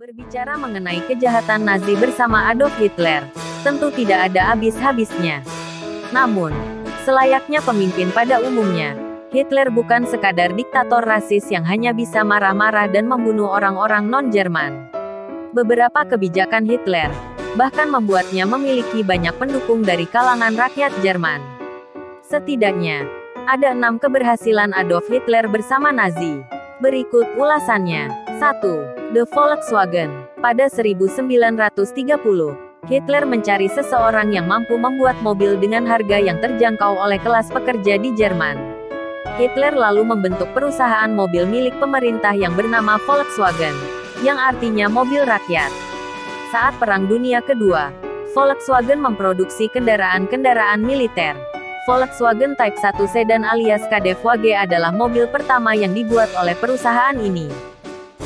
Berbicara mengenai kejahatan Nazi bersama Adolf Hitler, tentu tidak ada habis-habisnya. Namun, selayaknya pemimpin pada umumnya, Hitler bukan sekadar diktator rasis yang hanya bisa marah-marah dan membunuh orang-orang non-Jerman. Beberapa kebijakan Hitler bahkan membuatnya memiliki banyak pendukung dari kalangan rakyat Jerman. Setidaknya, ada 6 keberhasilan Adolf Hitler bersama Nazi. Berikut ulasannya. 1. The Volkswagen. Pada 1930, Hitler mencari seseorang yang mampu membuat mobil dengan harga yang terjangkau oleh kelas pekerja di Jerman. Hitler lalu membentuk perusahaan mobil milik pemerintah yang bernama Volkswagen, yang artinya mobil rakyat. Saat Perang Dunia Kedua, Volkswagen memproduksi kendaraan-kendaraan militer. Volkswagen Type 1 Sedan alias KDVG adalah mobil pertama yang dibuat oleh perusahaan ini.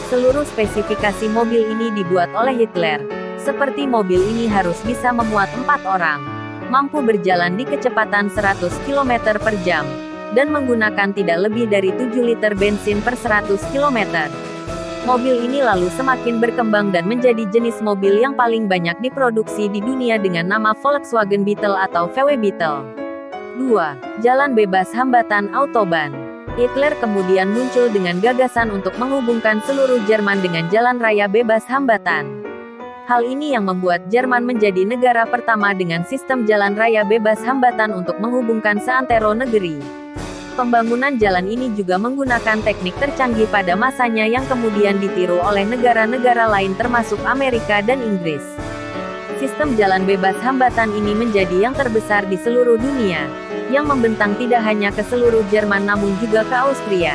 Seluruh spesifikasi mobil ini dibuat oleh Hitler. Seperti mobil ini harus bisa memuat 4 orang, mampu berjalan di kecepatan 100 km per jam, dan menggunakan tidak lebih dari 7 liter bensin per 100 km. Mobil ini lalu semakin berkembang dan menjadi jenis mobil yang paling banyak diproduksi di dunia dengan nama Volkswagen Beetle atau VW Beetle. 2. Jalan bebas hambatan Autobahn. Hitler kemudian muncul dengan gagasan untuk menghubungkan seluruh Jerman dengan jalan raya bebas hambatan. Hal ini yang membuat Jerman menjadi negara pertama dengan sistem jalan raya bebas hambatan untuk menghubungkan seantero negeri. Pembangunan jalan ini juga menggunakan teknik tercanggih pada masanya yang kemudian ditiru oleh negara-negara lain termasuk Amerika dan Inggris. Sistem jalan bebas hambatan ini menjadi yang terbesar di seluruh dunia, yang membentang tidak hanya ke seluruh Jerman namun juga ke Austria.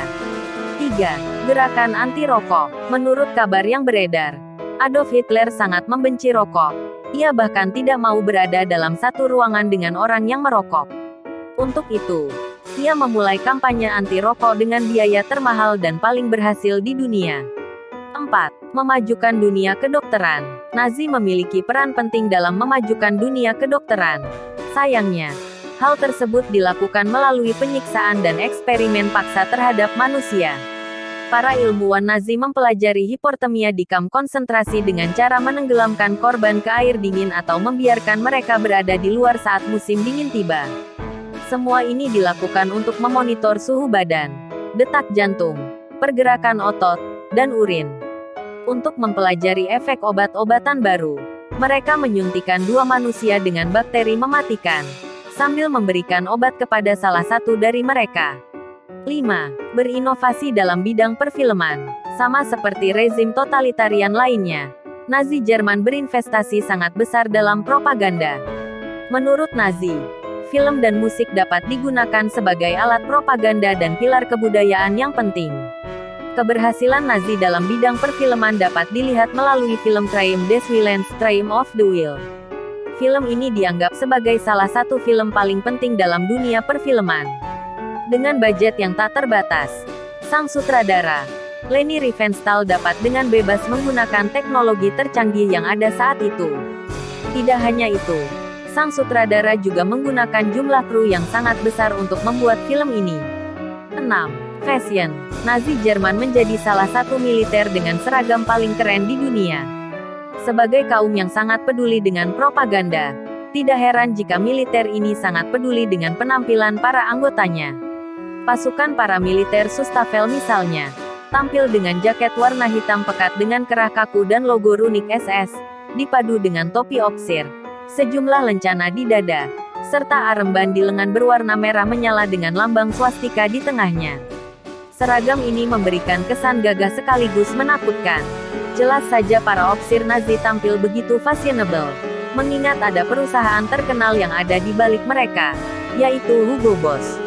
3. Gerakan anti-rokok. Menurut kabar yang beredar, Adolf Hitler sangat membenci rokok. Ia bahkan tidak mau berada dalam satu ruangan dengan orang yang merokok. Untuk itu, ia memulai kampanye anti-rokok dengan biaya termahal dan paling berhasil di dunia. 4. Memajukan dunia kedokteran. Nazi memiliki peran penting dalam memajukan dunia kedokteran. Sayangnya, hal tersebut dilakukan melalui penyiksaan dan eksperimen paksa terhadap manusia. Para ilmuwan Nazi mempelajari hipotermia di kamp konsentrasi dengan cara menenggelamkan korban ke air dingin atau membiarkan mereka berada di luar saat musim dingin tiba. Semua ini dilakukan untuk memonitor suhu badan, detak jantung, pergerakan otot, dan urin. Untuk mempelajari efek obat-obatan baru, mereka menyuntikkan 2 manusia dengan bakteri mematikan, sambil memberikan obat kepada salah satu dari mereka. 5. Berinovasi dalam bidang perfilman. Sama seperti rezim totalitarian lainnya, Nazi Jerman berinvestasi sangat besar dalam propaganda. Menurut Nazi, film dan musik dapat digunakan sebagai alat propaganda dan pilar kebudayaan yang penting. Keberhasilan Nazi dalam bidang perfilman dapat dilihat melalui film Triumph des Willens, Triumph of the Will. Film ini dianggap sebagai salah satu film paling penting dalam dunia perfilman. Dengan budget yang tak terbatas, sang sutradara, Leni Riefenstahl dapat dengan bebas menggunakan teknologi tercanggih yang ada saat itu. Tidak hanya itu, sang sutradara juga menggunakan jumlah kru yang sangat besar untuk membuat film ini. 6. Fashion. Nazi Jerman menjadi salah satu militer dengan seragam paling keren di dunia. Sebagai kaum yang sangat peduli dengan propaganda, tidak heran jika militer ini sangat peduli dengan penampilan para anggotanya. Pasukan paramiliter Sustafel misalnya, tampil dengan jaket warna hitam pekat dengan kerah kaku dan logo runik SS, dipadu dengan topi oksir, sejumlah lencana di dada, serta armband di lengan berwarna merah menyala dengan lambang swastika di tengahnya. Seragam ini memberikan kesan gagah sekaligus menakutkan. Jelas saja para ofisir Nazi tampil begitu fashionable, mengingat ada perusahaan terkenal yang ada di balik mereka, yaitu Hugo Boss.